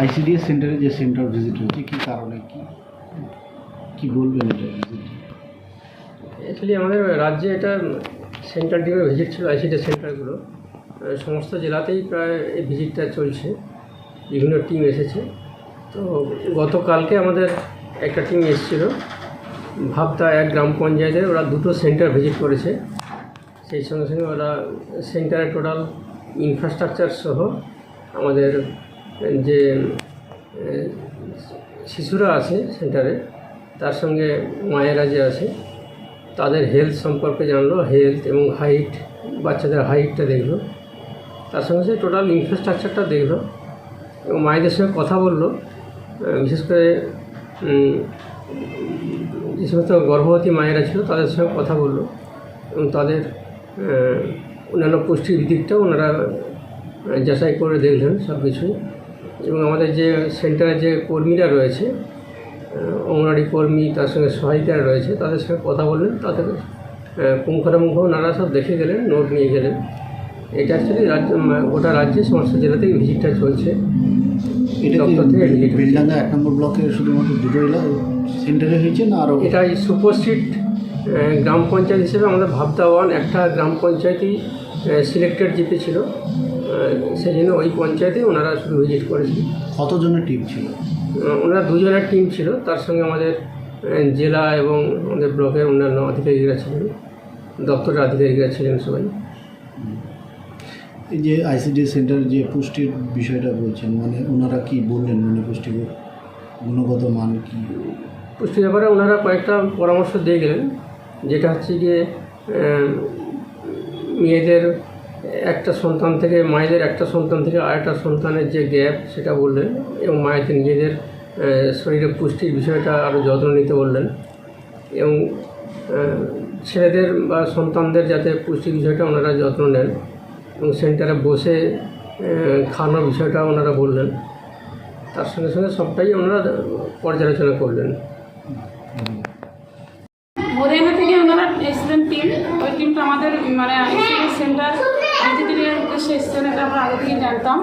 ICDS সেন্টারে যে centre visit হয়েছে কী কারণে কি বলবেন এটা ভিজিট? অ্যাকচুয়ালি আমাদের রাজ্যে এটা সেন্ট্রাল টিমের ভিজিট ছিল। আইসিডিএস সেন্টারগুলো সমস্ত জেলাতেই প্রায় এই ভিজিটটা চলছে, বিভিন্ন টিম এসেছে। তো গতকালকে আমাদের একটা টিম এসেছিলো ভাবতা এক গ্রাম পঞ্চায়েতের, ওরা 2টো সেন্টার ভিজিট করেছে। সেই সঙ্গে সঙ্গে ওরা সেন্টারের টোটাল ইনফ্রাস্ট্রাকচার সহ আমাদের যে শিশুরা আছে সেন্টারে, তার সঙ্গে মায়েরা যে আছে তাদের হেলথ সম্পর্কে জানলো, হেলথ এবং হাইট, বাচ্চাদের হাইটটা দেখলো, তার সঙ্গে সঙ্গে টোটাল ইনফ্রাস্ট্রাকচারটা দেখলো এবং মায়েদের সঙ্গে কথা বললো। বিশেষ করে যে সমস্ত গর্ভবতী মায়েরা ছিল তাদের সঙ্গে কথা বললো এবং তাদের অন্যান্য পুষ্টির দিকটাও ওনারা যাচাই করে দেখলেন সব কিছুই। এবং আমাদের যে সেন্টারে যে কর্মীরা রয়েছে, অঙ্গনওয়াড়ি কর্মী, তার সঙ্গে সহায়িকারা রয়েছে, তাদের সঙ্গে কথা বললেন, তাদের পুঙ্খানুপুঙ্খ ওনারা সব দেখে গেলেন, নোট নিয়ে গেলেন। এটা অ্যাকচুয়ালি গোটা রাজ্যে সমস্ত জেলাতেই ভিজিটটা চলছে। এটা বেলডাঙ্গা 1 নম্বর ব্লকে শুধুমাত্র 2টো সেন্টারে হয়েছে না আরও? এটা সুপারস্ট্রিট গ্রাম পঞ্চায়েত হিসেবে আমাদের ভাবতা 1 একটা গ্রাম পঞ্চায়েতই সিলেক্টেড জিপি ছিল, সেই জন্য ওই পঞ্চায়েতে ওনারা শুধু ভিজিট করেছেন। কতজনের টিম ছিল? ওনারা 2 জনের টিম ছিল, তার সঙ্গে আমাদের জেলা এবং আমাদের ব্লকের অন্যান্য আধিকারিকরা ছিলেন, দপ্তরের আধিকারিকরা ছিলেন সবাই। এই যে আইসিডিএস সেন্টার যে পুষ্টির বিষয়টা বলছেন, মানে ওনারা কি বললেন, মানে পুষ্টির গুণগত মান কি? পুষ্টির ব্যাপারে ওনারা কয়েকটা পরামর্শ দিয়ে গেলেন, যেটা হচ্ছে যে মেয়েদের একটা সন্তান থেকে, মায়েদের একটা সন্তান থেকে আরেকটা সন্তানের যে গ্যাপ সেটা বললেন এবং মায়েদের নিজেদের শরীরে পুষ্টির বিষয়টা আরও যত্ন নিতে বললেন এবং ছেলেদের বা সন্তানদের যাতে পুষ্টির বিষয়টা ওনারা যত্ন নেন এবং সেন্টারে বসে খাওয়ানোর বিষয়টা ওনারা বললেন। তার সঙ্গে সঙ্গে সবটাই ওনারা পর্যালোচনা করলেন। হরিয়ানা থেকে ওনারা এসেছিলেন টিম, ওই টিমটা আমাদের মানে আইসিডিএস সেন্টার ভিজিটের উদ্দেশ্যে এসেছেন, এটা আমরা আগে থেকে জানতাম।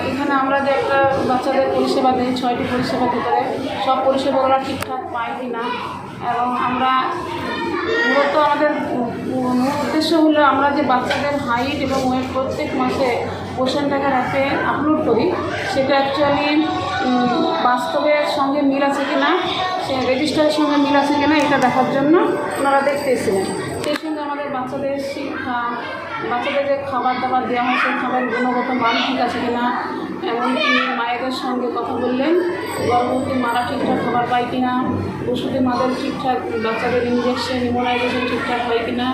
এখানে আমরা যে একটা বাচ্চাদের পরিষেবা দিই, 6টি পরিষেবা দিতে পারে, সব পরিষেবাগুলো ঠিকঠাক পাই কি না। এবং আমরা মূলত আমাদের মূল উদ্দেশ্য হলো আমরা যে বাচ্চাদের হাইট এবং ওয়েট প্রত্যেক মাসে পোষণ টাকার অ্যাপে আপলোড করি, সেটা অ্যাকচুয়ালি বাস্তবের সঙ্গে মিল আছে কি না, সে রেজিস্টারের সঙ্গে মিল আছে কি না, এটা দেখার জন্য ওনারা দেখতে এসেছিলেন। সেই সঙ্গে আমাদের বাচ্চাদের শিক্ষা, বাচ্চাদের যে খাবার দাবার দেওয়া হয় সেই খাবারের গুণগত মান ঠিক আছে কি না, এমনকি মায়েদের সঙ্গে কথা বললেন, গর্ভবতী মারা ঠিকঠাক খাবার পায় কি না, প্রসূতি মাদের ঠিকঠাক বাচ্চাদের ইনজেকশন, ইমিউনাইজেশন ঠিকঠাক হয় কি না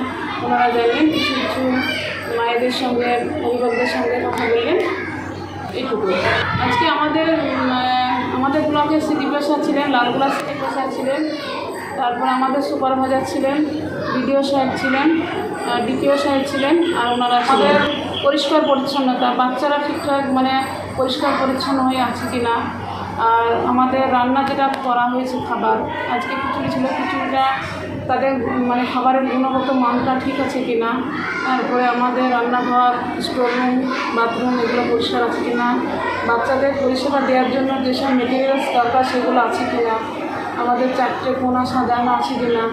ওনারা জানলেন। কিছু কিছু মায়েদের সঙ্গে, অভিভাবকদের সঙ্গে কথা বললেন, এইটুকু। আজকে আমাদের ব্লকে সিডিপিও স্যার ছিলেন, লালগোলা সিডিপিও স্যার ছিলেন, তারপর আমাদের সুপারভাইজার ছিলেন, বিডিও সাহেব ছিলেন, ডিপিও সাহেব ছিলেন, আর ওনারা ছিলেন। পরিষ্কার পরিচ্ছন্নতা, বাচ্চারা ঠিকঠাক মানে পরিষ্কার পরিচ্ছন্ন হয়ে আছে কি না, আর আমাদের রান্না যেটা করা হয়েছে খাবার, আজকে খিচুড়ি ছিল, খিচুড়িটা তাদের মানে খাবারের গুণগত মানটা ঠিক আছে কি না, তারপরে আমাদের রান্নাঘর, স্টোররুম, বাথরুম এগুলো পরিষ্কার আছে কি না, বাচ্চাদের পরিষেবা দেওয়ার জন্য যেসব মেটেরিয়ালস দরকার সেগুলো আছে কি না, আমাদের 4টে কোণা সাজানো আছে কি না,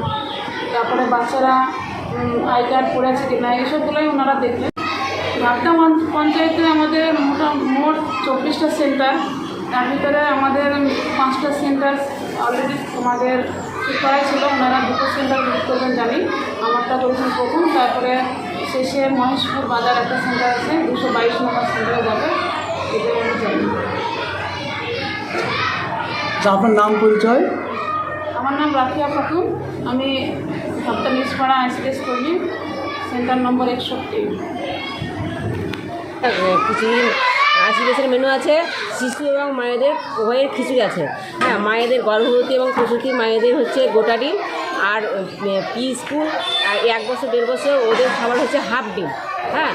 তারপরে বাচ্চারা আই কার্ড পড়েছে কি না, এইসবগুলোই ওনারা দেখলেন। ভাবতা পঞ্চায়েতে আমাদের মোট 24টা সেন্টার, তার ভিতরে আমাদের 5টা সেন্টার অলরেডি আমাদের ঠিক করা ছিল, ওনারা 2টো সেন্টার ভিজিট করবেন জানি, আমারটা করেছেন প্রথম, তারপরে শেষে মহেশপুর বাজার একটা সেন্টার আছে, 222 নম্বর সেন্টারে যাবে, এটাই আমি জানি। আপনার নাম পরিচয়? আমার নাম রাফিয়া খাতুন, আমি ভাবতা নিউজপাড়া আইসিডিএস কর্মী, সেন্টার নম্বর 61। খিচুড়ি আইসিডিএসের মেনু আছে, শিশু এবং মায়েদের উভয়ের খিচুড়ি আছে। হ্যাঁ, মায়েদের গর্ভবতী এবং প্রসূতি মায়েদের হচ্ছে গোটা ডিম, আর প্রি স্কুল আর 1 বছর 1.5 বছর ওদের খাবার হচ্ছে হাফ ডিম। হ্যাঁ,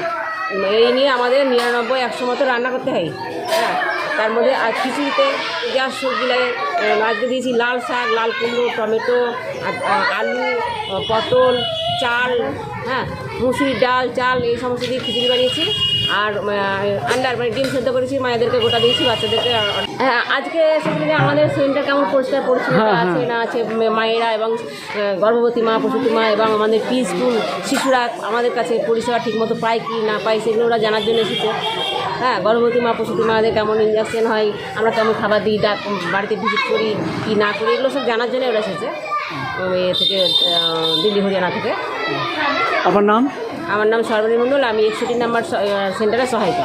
এই নিয়ে আমাদের 99-100 মতো রান্না করতে হয়। হ্যাঁ, তার মধ্যে আর খিচুড়িতে যা সবজি লাগে, আজকে দিয়েছি লাল শাক, লাল কুমড়ো, টমেটো, আলু, পটল, চাল, হ্যাঁ মুসুরির ডাল, চাল, এই সমস্ত দিয়ে খিচুড়ি বানিয়েছি। আর আন্ডার মানে ডিম সেদ্ধ করেছি, মায়েদেরকে গোটা দিয়েছি, বাচ্চাদেরকে। হ্যাঁ, আজকে সেখানে আমাদের সেন্টার কেমন পরিষ্কার পরিচ্ছন্নতা আছে না আছে, মায়েরা এবং গর্ভবতী মা, প্রসূতি মা এবং আমাদের প্রি স্কুল শিশুরা আমাদের কাছে পরিষেবা ঠিকমতো পায় কি না পায় সেগুলো ওরা জানার জন্য এসেছে। হ্যাঁ, গর্ভবতী মা, প্রসূতি মাদের কেমন ইঞ্জেকশন হয়, আমরা কেমন খাবার দিই, বাড়িতে ভিজিট করি কি না করি, এগুলো সব জানার জন্য ওরা এসেছে এ থেকে, দিল্লি হরিয়ানা থেকে। আপনার নাম? আমার নাম সর্বাণী মণ্ডল, আমি 61 নম্বর সেন্টারের সহায়িকা।